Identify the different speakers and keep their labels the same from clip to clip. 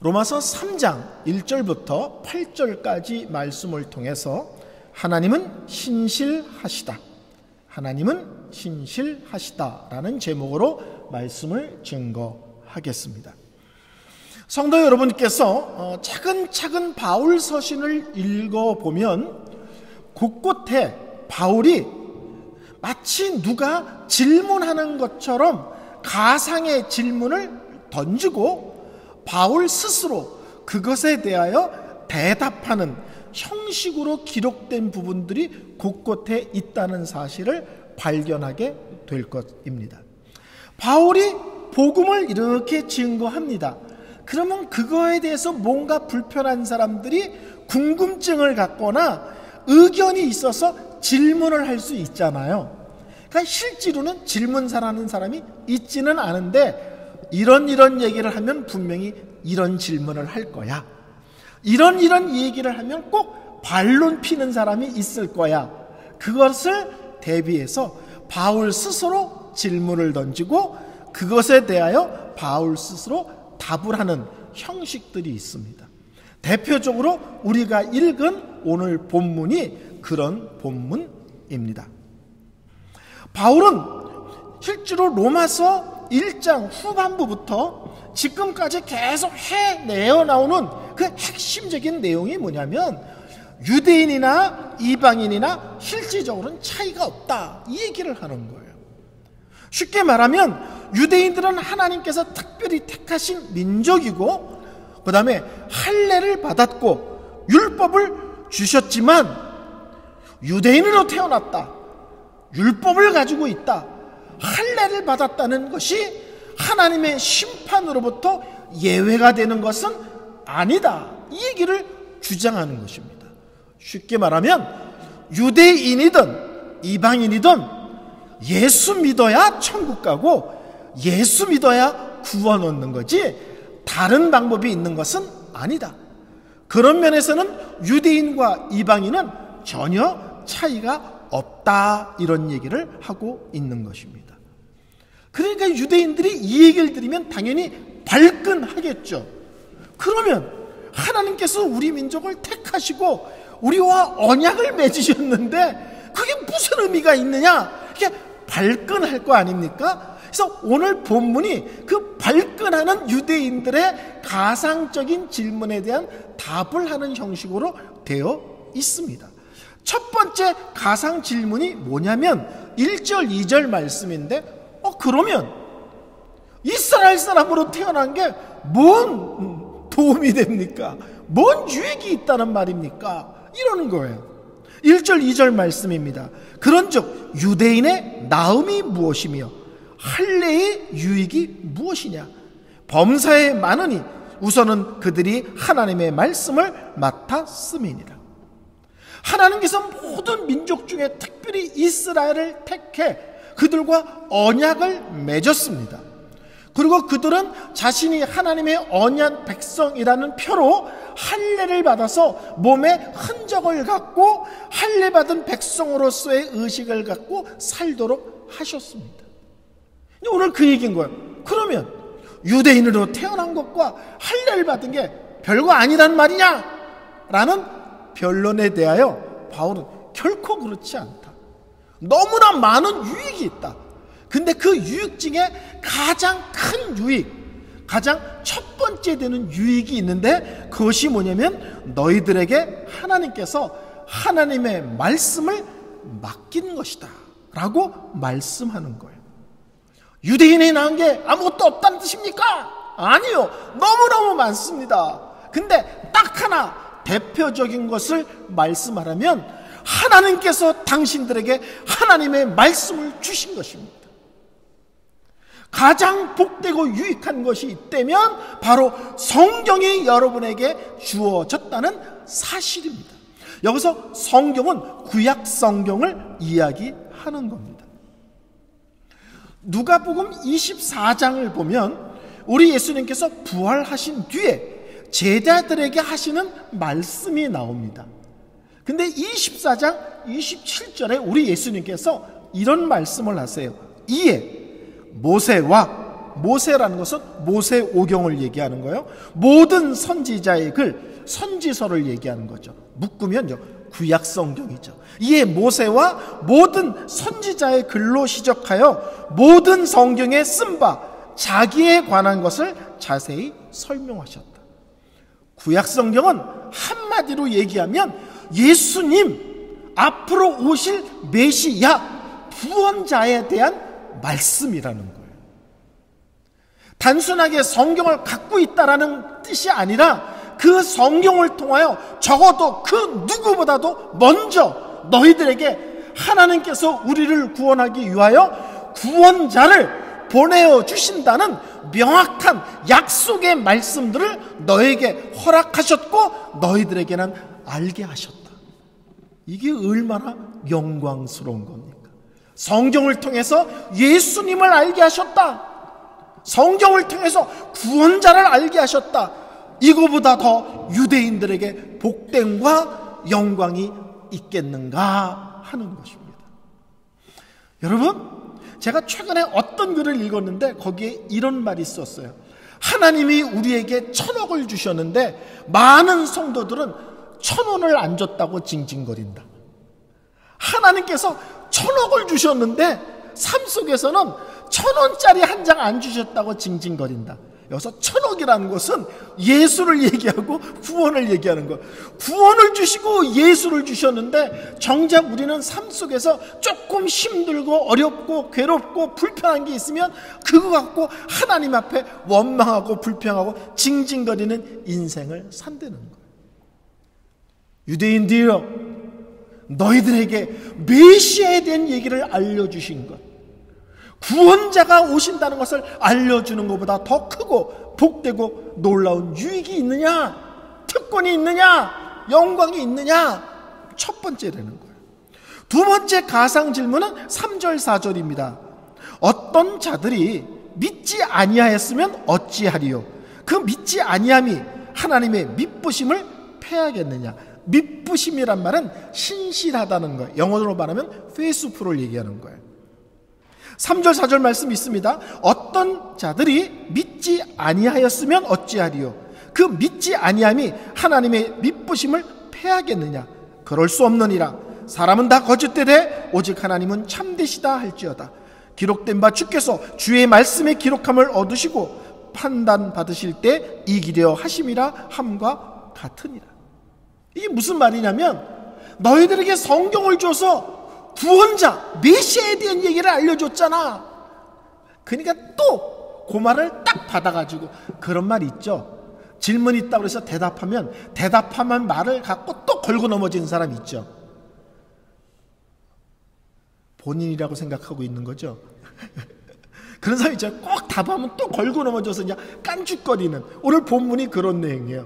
Speaker 1: 로마서 3장 1절부터 8절까지 말씀을 통해서 하나님은 신실하시다, 하나님은 신실하시다라는 제목으로 말씀을 증거하겠습니다. 성도 여러분께서 차근차근 바울 서신을 읽어보면 곳곳에 바울이 마치 누가 질문하는 것처럼 가상의 질문을 던지고 바울 스스로 그것에 대하여 대답하는 형식으로 기록된 부분들이 곳곳에 있다는 사실을 발견하게 될 것입니다. 바울이 복음을 이렇게 증거합니다. 그러면 그거에 대해서 뭔가 불편한 사람들이 궁금증을 갖거나 의견이 있어서 질문을 할 수 있잖아요. 그러니까 실제로는 질문사라는 사람이 있지는 않은데 이런 얘기를 하면 분명히 이런 질문을 할 거야, 이런 얘기를 하면 꼭 반론 피는 사람이 있을 거야. 그것을 대비해서 바울 스스로 질문을 던지고 그것에 대하여 바울 스스로 답을 하는 형식들이 있습니다. 대표적으로 우리가 읽은 오늘 본문이 그런 본문입니다. 바울은 실제로 로마서 1장 후반부부터 지금까지 계속 해내어 나오는 그 핵심적인 내용이 뭐냐면 유대인이나 이방인이나 실질적으로는 차이가 없다, 이 얘기를 하는 거예요. 쉽게 말하면 유대인들은 하나님께서 특별히 택하신 민족이고 그 다음에 할례를 받았고 율법을 주셨지만 유대인으로 태어났다, 율법을 가지고 있다, 할례를 받았다는 것이 하나님의 심판으로부터 예외가 되는 것은 아니다, 이 얘기를 주장하는 것입니다. 쉽게 말하면 유대인이든 이방인이든 예수 믿어야 천국 가고 예수 믿어야 구원 얻는 거지 다른 방법이 있는 것은 아니다. 그런 면에서는 유대인과 이방인은 전혀 차이가 없다, 이런 얘기를 하고 있는 것입니다. 그러니까 유대인들이 이 얘기를 들으면 당연히 발끈하겠죠. 그러면 하나님께서 우리 민족을 택하시고 우리와 언약을 맺으셨는데 그게 무슨 의미가 있느냐, 이게 발끈할 거 아닙니까? 그래서 오늘 본문이 그 발끈하는 유대인들의 가상적인 질문에 대한 답을 하는 형식으로 되어 있습니다. 첫 번째 가상 질문이 뭐냐면 1절 2절 말씀인데 그러면 이스라엘 사람으로 태어난 게 뭔 도움이 됩니까? 뭔 유익이 있다는 말입니까? 이러는 거예요. 1절 2절 말씀입니다. 그런즉 유대인의 나음이 무엇이며 할례의 유익이 무엇이냐? 범사에 많으니 우선은 그들이 하나님의 말씀을 맡았음이니라. 하나님께서 모든 민족 중에 특별히 이스라엘을 택해 그들과 언약을 맺었습니다. 그리고 그들은 자신이 하나님의 언약 백성이라는 표로 할례를 받아서 몸에 흔적을 갖고 할례받은 백성으로서의 의식을 갖고 살도록 하셨습니다. 오늘 그 얘기인 거예요. 그러면 유대인으로 태어난 것과 할례를 받은 게 별거 아니란 말이냐? 라는 변론에 대하여 바울은 결코 그렇지 않다. 너무나 많은 유익이 있다. 근데 그 유익 중에 가장 큰 유익, 가장 첫 번째 되는 유익이 있는데 그것이 뭐냐면 너희들에게 하나님께서 하나님의 말씀을 맡긴 것이다 라고 말씀하는 거예요. 유대인이 낳은 게 아무것도 없다는 뜻입니까? 아니요, 너무너무 많습니다. 근데 딱 하나 대표적인 것을 말씀하라면 하나님께서 당신들에게 하나님의 말씀을 주신 것입니다. 가장 복되고 유익한 것이 있다면 바로 성경이 여러분에게 주어졌다는 사실입니다. 여기서 성경은 구약 성경을 이야기하는 겁니다. 누가복음 24장을 보면 우리 예수님께서 부활하신 뒤에 제자들에게 하시는 말씀이 나옵니다. 근데 24장 27절에 우리 예수님께서 이런 말씀을 하세요. 이에 모세와 모세라는 것은 모세오경을 얘기하는 거예요. 모든 선지자의 글, 선지서를 얘기하는 거죠. 묶으면요, 구약성경이죠. 이에 모세와 모든 선지자의 글로 시작하여 모든 성경에 쓴 바 자기에 관한 것을 자세히 설명하셨다. 구약성경은 한마디로 얘기하면 예수님, 앞으로 오실 메시아, 구원자에 대한 말씀이라는 거예요. 단순하게 성경을 갖고 있다라는 뜻이 아니라 그 성경을 통하여 적어도 그 누구보다도 먼저 너희들에게 하나님께서 우리를 구원하기 위하여 구원자를 보내어 주신다는 명확한 약속의 말씀들을 너에게 허락하셨고 너희들에게는 알게 하셨다. 이게 얼마나 영광스러운 겁니까? 성경을 통해서 예수님을 알게 하셨다. 성경을 통해서 구원자를 알게 하셨다. 이거보다 더 유대인들에게 복됨과 영광이 있겠는가 하는 것입니다. 여러분, 제가 최근에 어떤 글을 읽었는데 거기에 이런 말이 있었어요. 하나님이 우리에게 1,000억을 주셨는데 많은 성도들은 1,000원을 안 줬다고 징징거린다. 하나님께서 1,000억을 주셨는데 삶 속에서는 1,000원짜리 한 장 안 주셨다고 징징거린다. 여기서 1,000억이라는 것은 예수를 얘기하고 구원을 얘기하는 거. 구원을 주시고 예수를 주셨는데 정작 우리는 삶 속에서 조금 힘들고 어렵고 괴롭고 불편한 게 있으면 그거 갖고 하나님 앞에 원망하고 불평하고 징징거리는 인생을 산다는 거예요. 유대인들이여, 너희들에게 메시아에 대한 얘기를 알려주신 것, 구원자가 오신다는 것을 알려주는 것보다 더 크고 복되고 놀라운 유익이 있느냐, 특권이 있느냐, 영광이 있느냐, 첫 번째라는 거예요. 두 번째 가상 질문은 3절 4절입니다. 어떤 자들이 믿지 아니하였으면 어찌하리요? 그 믿지 아니함이 하나님의 미쁘심을 패하겠느냐? 미쁘심이란 말은 신실하다는 거예요. 영어로 말하면 faithful을 얘기하는 거예요. 3절 4절 말씀이 있습니다. 어떤 자들이 믿지 아니하였으면 어찌하리요? 그 믿지 아니함이 하나님의 미쁘심을 패하겠느냐? 그럴 수 없느니라. 사람은 다 거짓되되 오직 하나님은 참되시다 할지어다. 기록된 바 주께서 주의 말씀에 기록함을 얻으시고 판단받으실 때 이기려 하심이라 함과 같으니라. 이게 무슨 말이냐면 너희들에게 성경을 줘서 구원자, 메시아에 대한 얘기를 알려줬잖아. 그러니까 또 그 말을 딱 받아가지고 그런 말 있죠. 질문이 있다고 해서 대답하면 말을 갖고 또 걸고 넘어지는 사람 있죠. 본인이라고 생각하고 있는 거죠. 그런 사람 있죠. 꼭 답하면 또 걸고 넘어져서 그냥 깐죽거리는. 오늘 본문이 그런 내용이에요.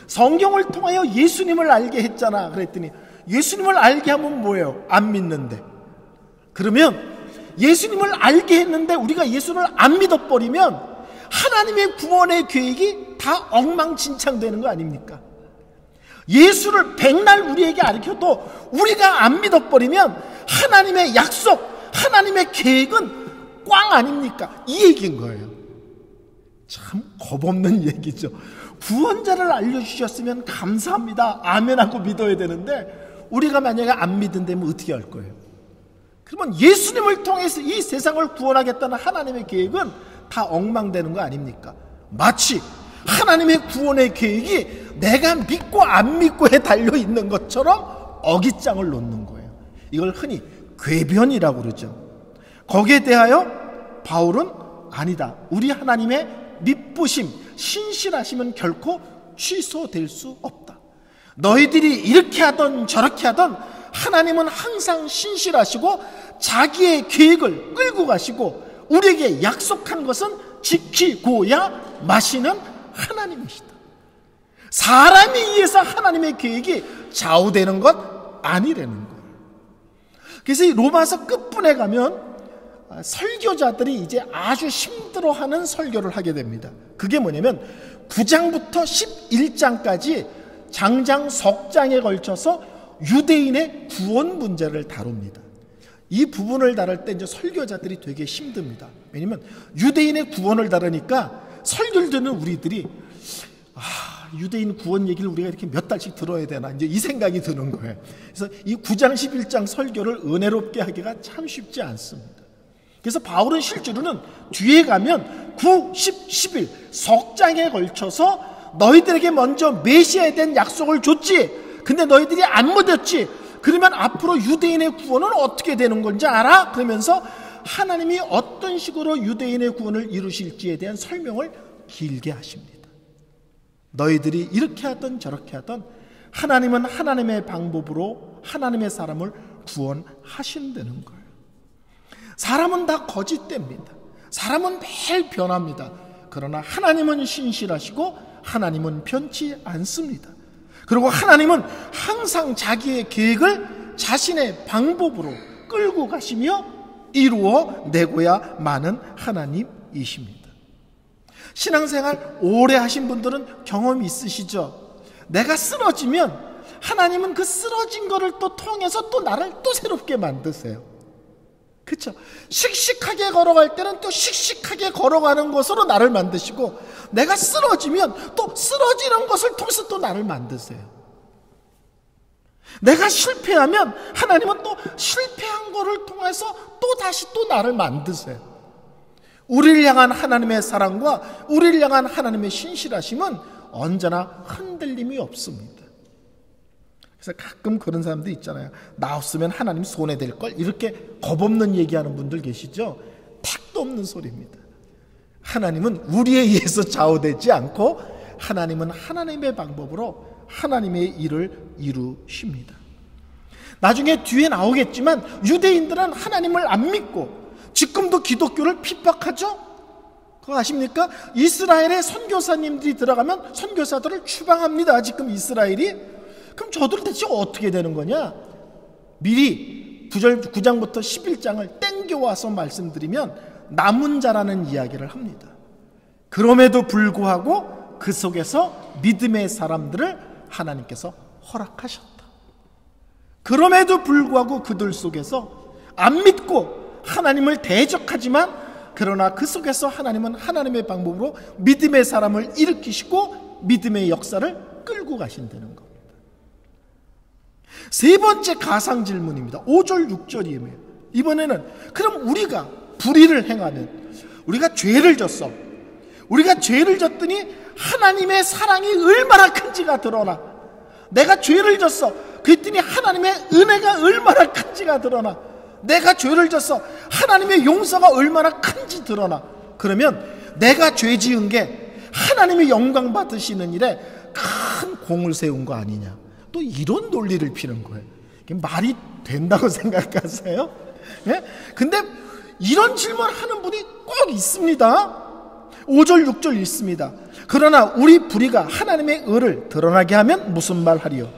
Speaker 1: 성경을 통하여 예수님을 알게 했잖아. 그랬더니 예수님을 알게 하면 뭐예요? 안 믿는데. 그러면 예수님을 알게 했는데 우리가 예수를 안 믿어버리면 하나님의 구원의 계획이 다 엉망진창되는 거 아닙니까? 예수를 백날 우리에게 가르쳐도 우리가 안 믿어버리면 하나님의 약속, 하나님의 계획은 꽝 아닙니까? 이 얘기인 거예요. 참 겁없는 얘기죠. 구원자를 알려주셨으면 감사합니다, 아멘하고 믿어야 되는데 우리가 만약에 안 믿는다면 어떻게 할 거예요? 그러면 예수님을 통해서 이 세상을 구원하겠다는 하나님의 계획은 다 엉망되는 거 아닙니까? 마치 하나님의 구원의 계획이 내가 믿고 안 믿고에 달려있는 것처럼 어깃장을 놓는 거예요. 이걸 흔히 궤변이라고 그러죠. 거기에 대하여 바울은 아니다. 우리 하나님의 미쁘심, 신실하심은 결코 취소될 수 없다. 너희들이 이렇게 하던 저렇게 하던 하나님은 항상 신실하시고 자기의 계획을 끌고 가시고 우리에게 약속한 것은 지키고야 마시는 하나님이시다. 사람에 의해서 하나님의 계획이 좌우되는 것 아니라는 거예요. 그래서 이 로마서 끝분에 가면 설교자들이 이제 아주 힘들어하는 설교를 하게 됩니다. 그게 뭐냐면 9장부터 11장까지 장장 석 장에 걸쳐서 유대인의 구원 문제를 다룹니다. 이 부분을 다룰 때 이제 설교자들이 되게 힘듭니다. 왜냐면 유대인의 구원을 다루니까 설교를 듣는 우리들이 유대인 구원 얘기를 우리가 이렇게 몇 달씩 들어야 되나 이제 이 생각이 드는 거예요. 그래서 이 9장 11장 설교를 은혜롭게 하기가 참 쉽지 않습니다. 그래서 바울은 실제로는 뒤에 가면 9, 10, 11 석 장에 걸쳐서 너희들에게 먼저 메시아에 대한 약속을 줬지. 근데 너희들이 안 믿었지. 그러면 앞으로 유대인의 구원은 어떻게 되는 건지 알아? 그러면서 하나님이 어떤 식으로 유대인의 구원을 이루실지에 대한 설명을 길게 하십니다. 너희들이 이렇게 하든 저렇게 하든 하나님은 하나님의 방법으로 하나님의 사람을 구원하신다는 거예요. 사람은 다 거짓됩니다. 사람은 매일 변합니다. 그러나 하나님은 신실하시고 하나님은 변치 않습니다. 그리고 하나님은 항상 자기의 계획을 자신의 방법으로 끌고 가시며 이루어 내고야 마는 하나님이십니다. 신앙생활 오래 하신 분들은 경험이 있으시죠? 내가 쓰러지면 하나님은 그 쓰러진 거를 또 통해서 또 나를 또 새롭게 만드세요. 그렇죠? 씩씩하게 걸어갈 때는 또 씩씩하게 걸어가는 것으로 나를 만드시고, 내가 쓰러지면 또 쓰러지는 것을 통해서 또 나를 만드세요. 내가 실패하면 하나님은 또 실패한 거를 통해서 또 다시 또 나를 만드세요. 우리를 향한 하나님의 사랑과 우리를 향한 하나님의 신실하심은 언제나 흔들림이 없습니다. 그래서 가끔 그런 사람도 있잖아요. 나 없으면 하나님 손해될 걸, 이렇게 겁없는 얘기하는 분들 계시죠? 택도 없는 소리입니다. 하나님은 우리에 의해서 좌우되지 않고 하나님은 하나님의 방법으로 하나님의 일을 이루십니다. 나중에 뒤에 나오겠지만 유대인들은 하나님을 안 믿고 지금도 기독교를 핍박하죠? 그거 아십니까? 이스라엘의 선교사님들이 들어가면 선교사들을 추방합니다. 지금 이스라엘이. 그럼 저들 대체 어떻게 되는 거냐? 미리 9장부터 11장을 땡겨와서 말씀드리면 남은 자라는 이야기를 합니다. 그럼에도 불구하고 그 속에서 믿음의 사람들을 하나님께서 허락하셨다. 그럼에도 불구하고 그들 속에서 안 믿고 하나님을 대적하지만, 그러나 그 속에서 하나님은 하나님의 방법으로 믿음의 사람을 일으키시고 믿음의 역사를 끌고 가신다는 겁니다. 세 번째 가상 질문입니다. 5절 6절이에요. 이번에는 그럼 우리가 불의를 행하면, 우리가 죄를 졌어. 우리가 죄를 졌더니 하나님의 사랑이 얼마나 큰지가 드러나. 내가 죄를 졌어. 그랬더니 하나님의 은혜가 얼마나 큰지가 드러나. 내가 죄를 졌어. 하나님의 용서가 얼마나 큰지 드러나. 그러면 내가 죄 지은 게 하나님의 영광 받으시는 일에 큰 공을 세운 거 아니냐. 또 이런 논리를 피는 거예요. 이게 말이 된다고 생각하세요? 예? 근데 이런 질문을 하는 분이 꼭 있습니다. 5절 6절 있습니다. 그러나 우리 불의가 하나님의 의를 드러나게 하면 무슨 말 하리요?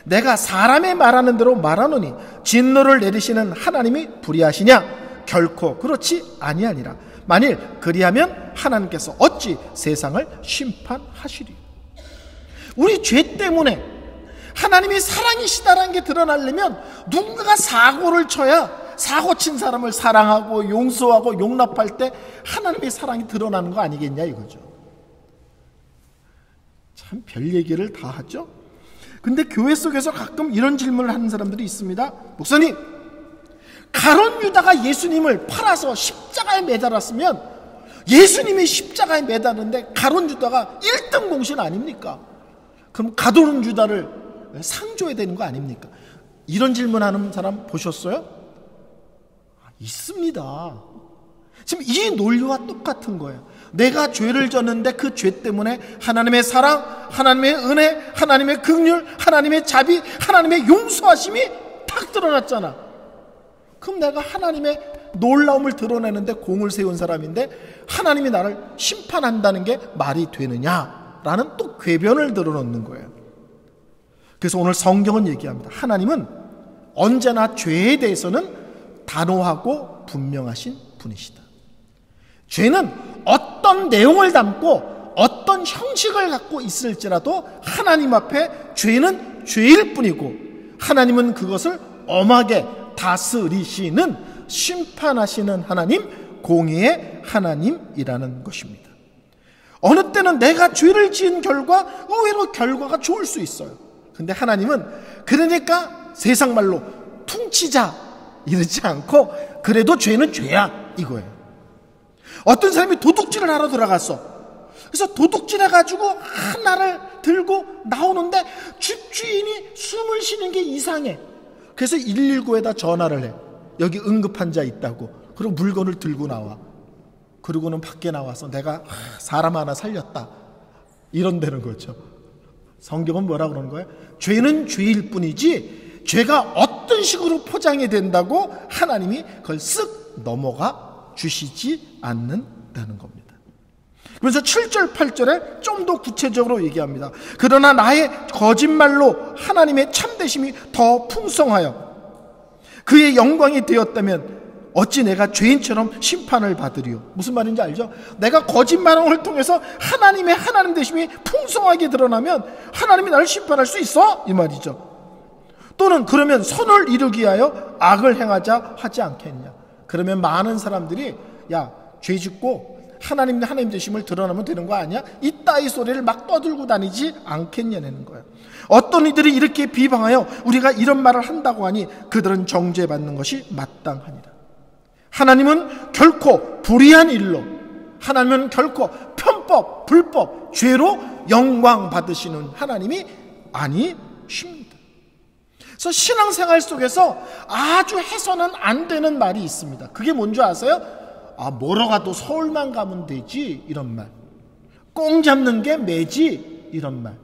Speaker 1: 내가 사람의 말하는 대로 말하노니 진노를 내리시는 하나님이 불의하시냐? 결코 그렇지 아니하니라. 만일 그리하면 하나님께서 어찌 세상을 심판하시리요? 우리 죄 때문에 하나님이 사랑이시다라는 게 드러나려면 누군가가 사고를 쳐야 사고 친 사람을 사랑하고 용서하고 용납할 때 하나님의 사랑이 드러나는 거 아니겠냐 이거죠. 참 별 얘기를 다 하죠. 근데 교회 속에서 가끔 이런 질문을 하는 사람들이 있습니다. 목사님, 가룟 유다가 예수님을 팔아서 십자가에 매달았으면 예수님이 십자가에 매달았는데 가룟 유다가 1등 공신 아닙니까? 그럼 가룟 유다를 상 줘야 되는 거 아닙니까? 이런 질문하는 사람 보셨어요? 있습니다. 지금 이 논리와 똑같은 거예요. 내가 죄를 졌는데 그 죄 때문에 하나님의 사랑, 하나님의 은혜, 하나님의 긍휼, 하나님의 자비, 하나님의 용서하심이 탁 드러났잖아. 그럼 내가 하나님의 놀라움을 드러내는데 공을 세운 사람인데 하나님이 나를 심판한다는 게 말이 되느냐라는 또 궤변을 들어놓는 거예요. 그래서 오늘 성경은 얘기합니다. 하나님은 언제나 죄에 대해서는 단호하고 분명하신 분이시다. 죄는 어떤 내용을 담고 어떤 형식을 갖고 있을지라도 하나님 앞에 죄는 죄일 뿐이고 하나님은 그것을 엄하게 다스리시는, 심판하시는 하나님, 공의의 하나님이라는 것입니다. 어느 때는 내가 죄를 지은 결과 의외로 결과가 좋을 수 있어요. 근데 하나님은 그러니까 세상 말로 퉁치자 이러지 않고 그래도 죄는 죄야 이거예요. 어떤 사람이 도둑질을 하러 들어갔어. 그래서 도둑질해가지고 하나를 들고 나오는데 집주인이 숨을 쉬는 게 이상해. 그래서 119에다 전화를 해. 여기 응급환자 있다고. 그리고 물건을 들고 나와. 그러고는 밖에 나와서 내가 사람 하나 살렸다 이런다는 거죠. 성경은 뭐라 그러는 거예요? 죄는 죄일 뿐이지 죄가 어떤 식으로 포장이 된다고 하나님이 그걸 쓱 넘어가 주시지 않는다는 겁니다. 그래서 7절 8절에 좀 더 구체적으로 얘기합니다. 그러나 나의 거짓말로 하나님의 참되심이 더 풍성하여 그의 영광이 되었다면 어찌 내가 죄인처럼 심판을 받으리요. 무슨 말인지 알죠? 내가 거짓말을 통해서 하나님의 하나님 되심이 풍성하게 드러나면 하나님이 나를 심판할 수 있어? 이 말이죠. 또는 그러면 선을 이루기 위하여 악을 행하자 하지 않겠냐. 그러면 많은 사람들이 야, 죄 짓고 하나님 되심을 드러나면 되는 거 아니야? 이따위 소리를 막 떠들고 다니지 않겠냐는 거예요. 어떤 이들이 이렇게 비방하여 우리가 이런 말을 한다고 하니 그들은 정죄받는 것이 마땅하니라. 하나님은 결코 불의한 일로, 하나님은 결코 편법, 불법, 죄로 영광 받으시는 하나님이 아니십니다. 그래서 신앙생활 속에서 아주 해서는 안 되는 말이 있습니다. 그게 뭔지 아세요? 뭐러 가도 서울만 가면 되지 이런 말. 꽁 잡는 게 매지 이런 말.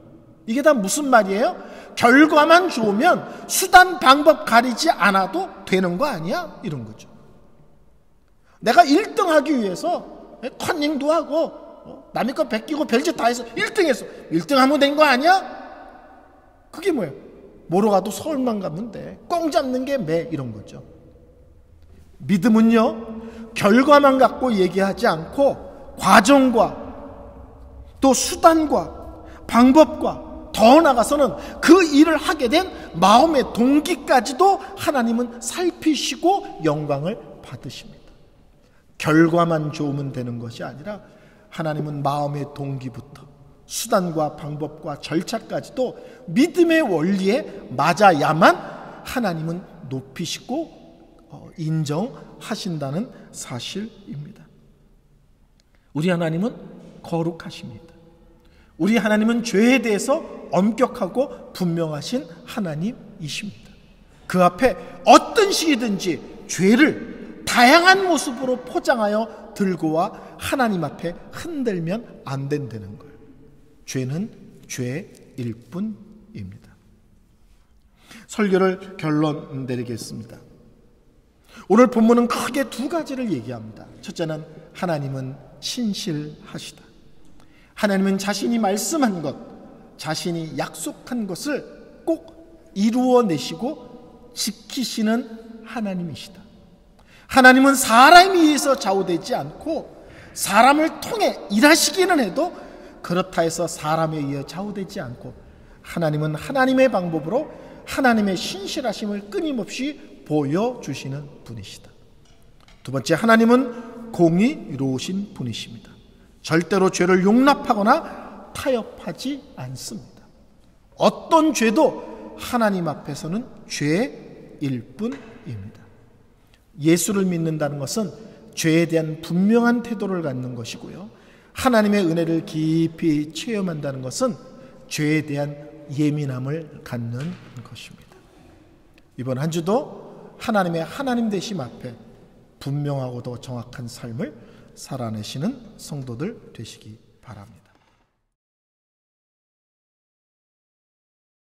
Speaker 1: 이게 다 무슨 말이에요? 결과만 좋으면 수단 방법 가리지 않아도 되는 거 아니야? 이런 거죠. 내가 1등 하기 위해서 컨닝도 하고 남의 거 베끼고 별짓 다 해서 1등 했어. 1등 하면 된 거 아니야? 그게 뭐예요? 뭐로 가도 서울만 가면 돼. 꽁 잡는 게 매 이런 거죠. 믿음은요, 결과만 갖고 얘기하지 않고 과정과 또 수단과 방법과 더 나아가서는 그 일을 하게 된 마음의 동기까지도 하나님은 살피시고 영광을 받으십니다. 결과만 좋으면 되는 것이 아니라 하나님은 마음의 동기부터 수단과 방법과 절차까지도 믿음의 원리에 맞아야만 하나님은 높이시고 인정하신다는 사실입니다. 우리 하나님은 거룩하십니다. 우리 하나님은 죄에 대해서 엄격하고 분명하신 하나님이십니다. 그 앞에 어떤 식이든지 죄를 다양한 모습으로 포장하여 들고 와 하나님 앞에 흔들면 안 된다는 거예요. 죄는 죄일 뿐입니다. 설교를 결론 내리겠습니다. 오늘 본문은 크게 두 가지를 얘기합니다. 첫째는 하나님은 신실하시다. 하나님은 자신이 말씀한 것, 자신이 약속한 것을 꼭 이루어내시고 지키시는 하나님이시다. 하나님은 사람에 의해서 좌우되지 않고 사람을 통해 일하시기는 해도 그렇다 해서 사람에 의해 좌우되지 않고 하나님은 하나님의 방법으로 하나님의 신실하심을 끊임없이 보여주시는 분이시다. 두 번째, 하나님은 공의로우신 분이십니다. 절대로 죄를 용납하거나 타협하지 않습니다. 어떤 죄도 하나님 앞에서는 죄일 뿐입니다. 예수를 믿는다는 것은 죄에 대한 분명한 태도를 갖는 것이고요. 하나님의 은혜를 깊이 체험한다는 것은 죄에 대한 예민함을 갖는 것입니다. 이번 한 주도 하나님의 하나님 되심 앞에 분명하고도 정확한 삶을 살아내시는 성도들 되시기 바랍니다.